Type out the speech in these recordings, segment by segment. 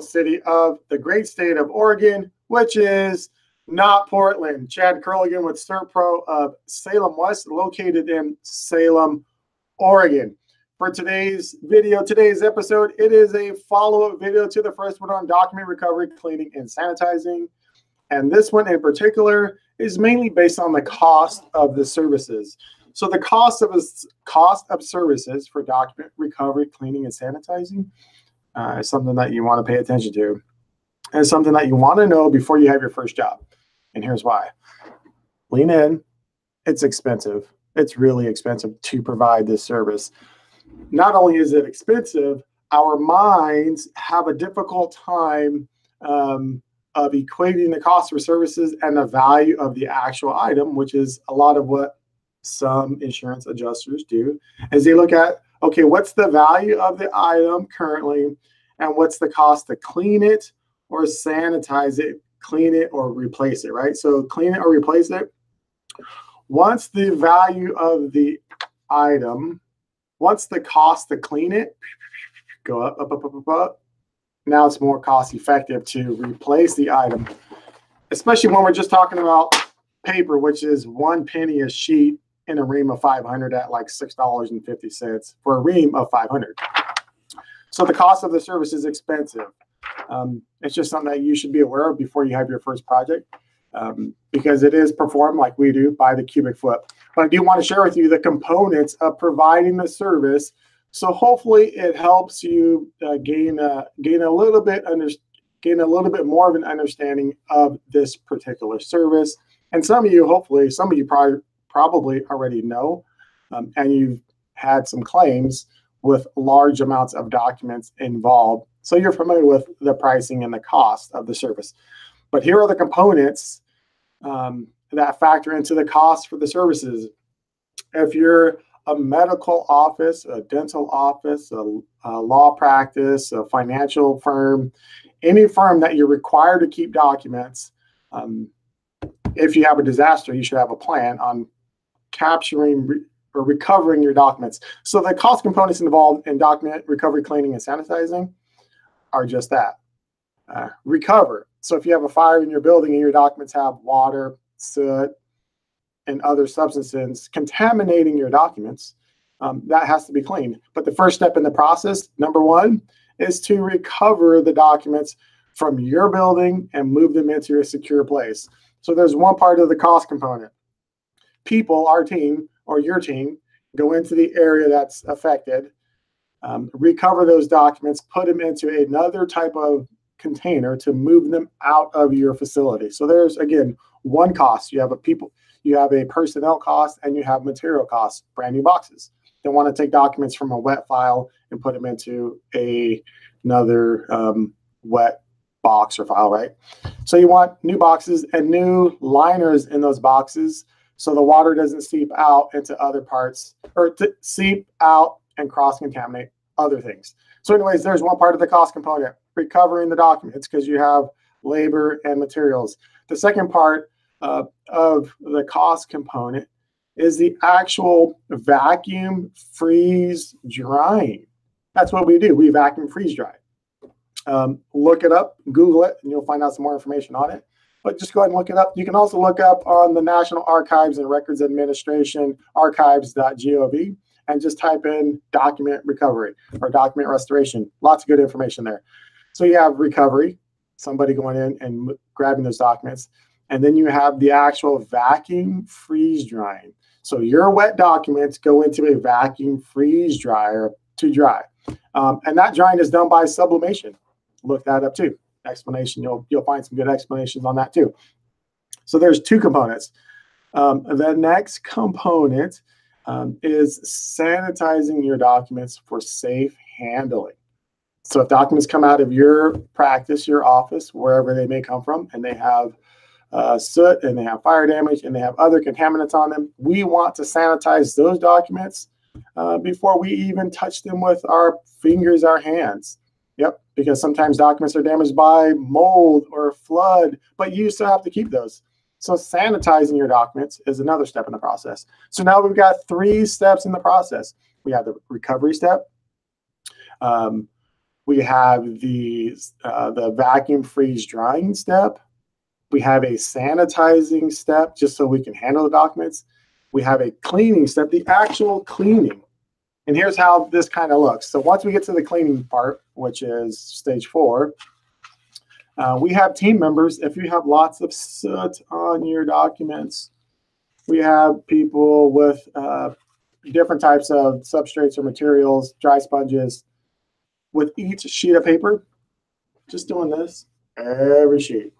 city of the great state of Oregon, which is not Portland. Chad Kerlegan with SERVPRO of Salem West, located in Salem, Oregon. For today's video, today's episode, it is a follow-up video to the first one on document recovery, cleaning, and sanitizing. And this one in particular is mainly based on the cost of the services. So the cost of services for document recovery, cleaning, and sanitizing is something that you want to pay attention to. And it's something that you want to know before you have your first job. And here's why. Lean in. It's expensive. It's really expensive to provide this service. Not only is it expensive, our minds have a difficult time of equating the cost for services and the value of the actual item, which is a lot of what some insurance adjusters do, is they look at, okay, what's the value of the item currently, and what's the cost to clean it or sanitize it, clean it or replace it, right? So clean it or replace it. Once the value of the item, once the cost to clean it go up, now it's more cost effective to replace the item, especially when we're just talking about paper, which is 1 penny a sheet in a ream of 500 at like $6.50 for a ream of 500. So the cost of the service is expensive. It's just something that you should be aware of before you have your first project, because it is performed like we do by the cubic foot. But I do want to share with you the components of providing the service. So hopefully it helps you gain a little bit more of an understanding of this particular service. And some of you probably already know, and you've had some claims with large amounts of documents involved. So you're familiar with the pricing and the cost of the service. But here are the components that factor into the cost for the services. If you're a medical office, a dental office, a law practice, a financial firm, any firm that you're required to keep documents, if you have a disaster, you should have a plan on capturing or recovering your documents. So the cost components involved in document recovery, cleaning, and sanitizing are just that. Recover. So if you have a fire in your building and your documents have water, soot, and other substances contaminating your documents, that has to be cleaned. But the first step in the process, number one, is to recover the documents from your building and move them into a secure place. So there's one part of the cost component. People, our team or your team, go into the area that's affected, recover those documents, put them into another type of container to move them out of your facility. So there's, again, one cost. You have a personnel cost, and you have material costs, brand new boxes. They want to take documents from a wet file and put them into another wet box or file, right? So you want new boxes and new liners in those boxes so the water doesn't seep out into other parts, or to seep out and cross-contaminate other things. So anyways, there's one part of the cost component, recovering the documents, because you have labor and materials. The second part of the cost component is the actual vacuum freeze drying. That's what we do. We vacuum freeze dry. Look it up, Google it, and you'll find out some more information on it. But just go ahead and look it up. You can also look up on the National Archives and Records Administration, archives.gov, and just type in document recovery or document restoration. Lots of good information there. So you have recovery, somebody going in and grabbing those documents. And then you have the actual vacuum freeze drying. So your wet documents go into a vacuum freeze dryer to dry. And that drying is done by sublimation. Look that up too. Explanation. You'll find some good explanations on that too. So there's two components. The next component is sanitizing your documents for safe handling. So if documents come out of your practice, your office, wherever they may come from, and they have soot and they have fire damage and they have other contaminants on them, we want to sanitize those documents before we even touch them with our fingers, our hands. Yep, because sometimes documents are damaged by mold or flood, but you still have to keep those. So sanitizing your documents is another step in the process. So now we've got 3 steps in the process. We have the recovery step, We have the vacuum freeze drying step. We have a sanitizing step just so we can handle the documents. We have a cleaning step, the actual cleaning. And here's how this kind of looks. So once we get to the cleaning part, which is stage 4, we have team members. If you have lots of soot on your documents, we have people with different types of substrates or materials, dry sponges. With each sheet of paper, just doing this, every sheet.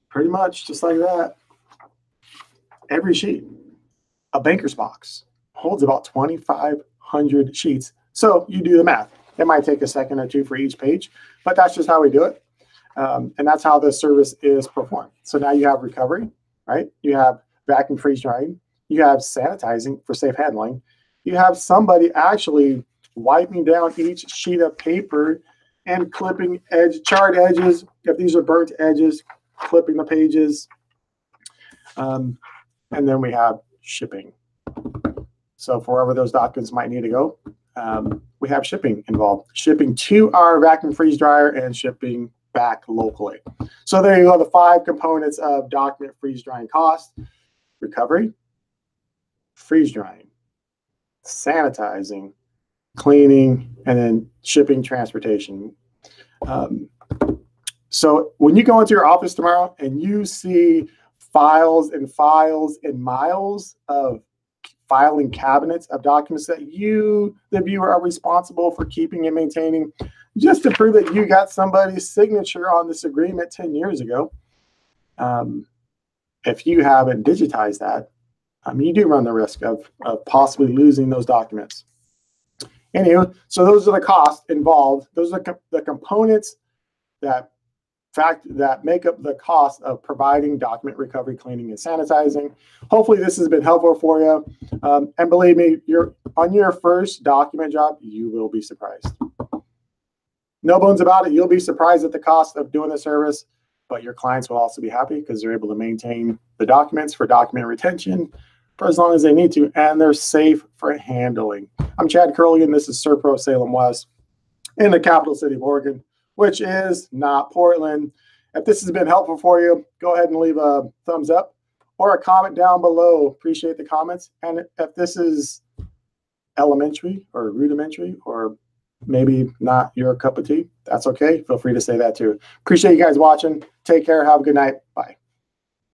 Pretty much just like that. Every sheet. A banker's box holds about 2,500 sheets. So you do the math. It might take a second or two for each page, but that's just how we do it. And that's how the service is performed. So now you have recovery, right? You have vacuum freeze drying. You have sanitizing for safe handling. You have somebody actually wiping down each sheet of paper and clipping charred edges. If these are burnt edges, clipping the pages. And then we have shipping. So for wherever those documents might need to go, we have shipping involved. Shipping to our vacuum freeze dryer and shipping back locally. So there you go, the 5 components of document freeze drying cost: recovery, freeze drying, sanitizing, cleaning, and then shipping, transportation. So when you go into your office tomorrow and you see files and files and miles of filing cabinets of documents that you, the viewer, are responsible for keeping and maintaining, just to prove that you got somebody's signature on this agreement 10 years ago, if you haven't digitized that, you do run the risk of possibly losing those documents. Anyway, so those are the costs involved. Those are the components that make up the cost of providing document recovery, cleaning, and sanitizing. Hopefully this has been helpful for you. And believe me, on your first document job, you will be surprised. No bones about it. You'll be surprised at the cost of doing the service, but your clients will also be happy because they're able to maintain the documents for document retention for as long as they need to, and they're safe for handling. I'm Chad Kerlegan. This is SERVPRO of Salem West in the capital city of Oregon, which is not Portland. If this has been helpful for you, go ahead and leave a thumbs up or a comment down below. Appreciate the comments. And if this is elementary or rudimentary or maybe not your cup of tea, that's okay. Feel free to say that too. Appreciate you guys watching. Take care. Have a good night. Bye.